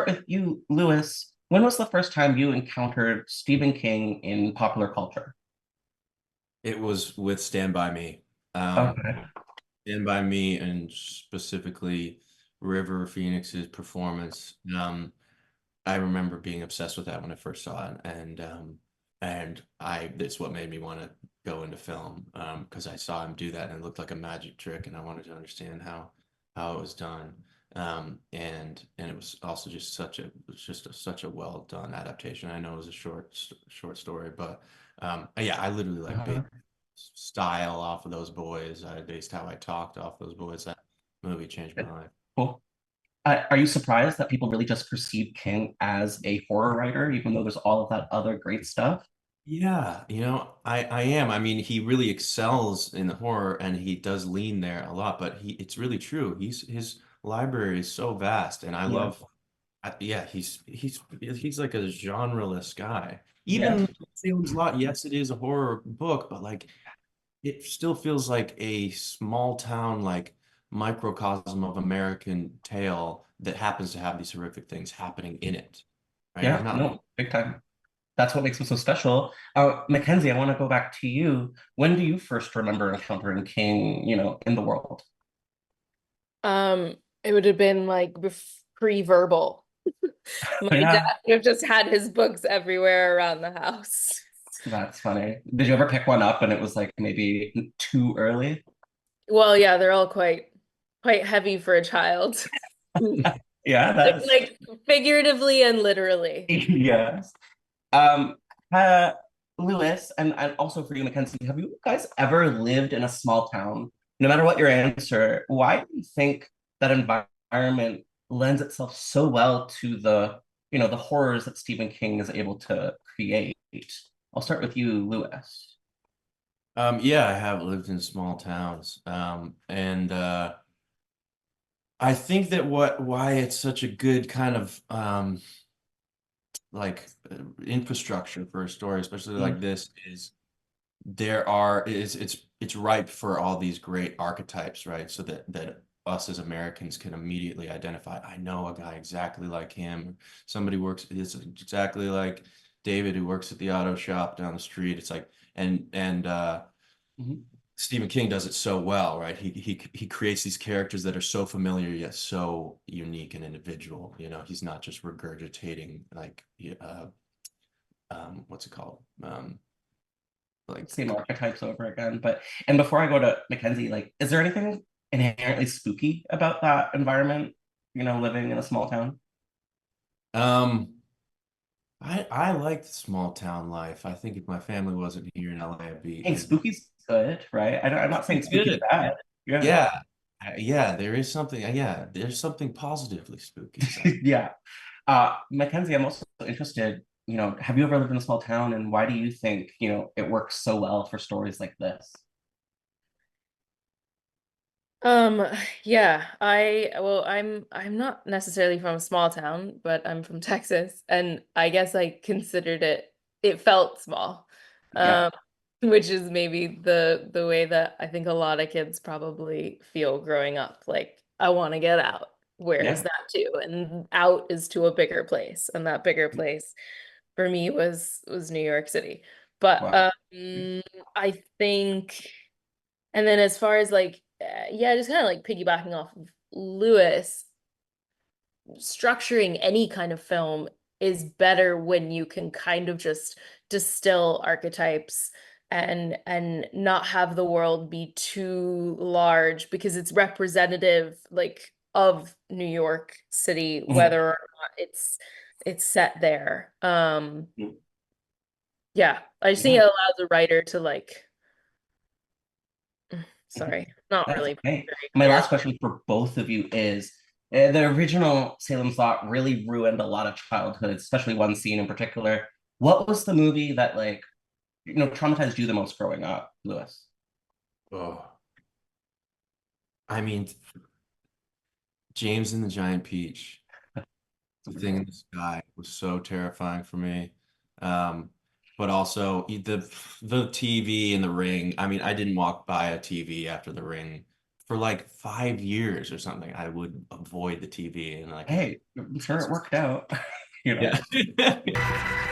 with you, Lewis. When was the first time you encountered Stephen King in popular culture? It was with Stand By Me. Okay. Stand By Me and specifically River Phoenix's performance. I remember being obsessed with that when I first saw it, and I it's what made me want to go into film because I saw him do that and it looked like a magic trick, and I wanted to understand how it was done. And it was also just such a well done adaptation. I know it was a short story, but yeah, I literally like based Uh-huh. style off of those boys. I based how I talked off those boys. That movie changed my life. Cool. Are you surprised that people really just perceive King as a horror writer, even though there's all of that other great stuff? Yeah, I am. I mean, he really excels in the horror and he does lean there a lot, but it's really true. His library is so vast and I Yeah. love yeah, he's like a genreless guy. Yeah. Even Salem's Lot, yes, it is a horror book, but like it still feels like a small town like microcosm of American tale that happens to have these horrific things happening in it. Right? Like Yeah. not No, big time. That's what makes him so special. Makenzie, I want to go back to you. When do you first remember encountering King, in the world? It would have been like pre-verbal. My dad Yeah, would have just had his books everywhere around the house. that's funny. Did you ever pick one up and it was like maybe too early? Well, yeah, they're all quite heavy for a child. Yeah, that's Like figuratively and literally. yes. Um, uh, Lewis, and also for you, Mackenzie, have you guys ever lived in a small town? No matter what your answer, why do you think that environment lends itself so well to the horrors that Stephen King is able to create? I'll start with you, Lewis. Yeah, I have lived in small towns. And I think that why it's such a good kind of like infrastructure for a story, especially like Mm, this, is there are is it's ripe for all these great archetypes, right? So that us as Americans can immediately identify, I know a guy exactly like him. Somebody works is exactly like David who works at the auto shop down the street. It's like and mhm. Stephen King does it so well, right? He creates these characters that are so familiar yet so unique and individual. He's not just regurgitating like what's it called? Like Same archetypes over again. But and before I go to Mackenzie, like, is there anything inherently spooky about that environment? Living in a small town? um I like the small town life. I think if my family wasn't here in LA, Hey, it'd be spooky's good, right? I'm not saying spooky's good. bad. Yeah. Yeah. Yeah, there is something. Yeah, there's something positively spooky about Yeah. Mackenzie, I'm also interested, have you ever lived in a small town and why do you think, it works so well for stories like this? Um, yeah, I'm not necessarily from a small town, but I'm from Texas, and I guess I considered it felt small. Yeah. Um, which is maybe the way that I think a lot of kids probably feel growing up. Like, I want to get out. Where is Yeah. that to? And out is to a bigger place, and that bigger place for me was New York City. But Wow. I think. And then as far as like, yeah, just kind of like piggybacking off of Lewis, structuring any kind of film is better when you can kind of just distill archetypes and not have the world be too large because it's representative like of New York City, Mhm. whether or not it's set there. Yeah, I just think Yeah. it allows a writer to like, Mhm. sorry, not That's really okay. very My clear. last question for both of you is the original Salem's Lot really ruined a lot of childhoods, especially one scene in particular. What was the movie that traumatized you the most growing up, Lewis? Oh, I mean, James and the Giant Peach, the thing in the sky was so terrifying for me. Um, but also the TV and the Ring. I mean, I didn't walk by a TV after the Ring for like 5 years or something, I would avoid the TV and like, Hey, I'm sure it worked out. You know. yeah.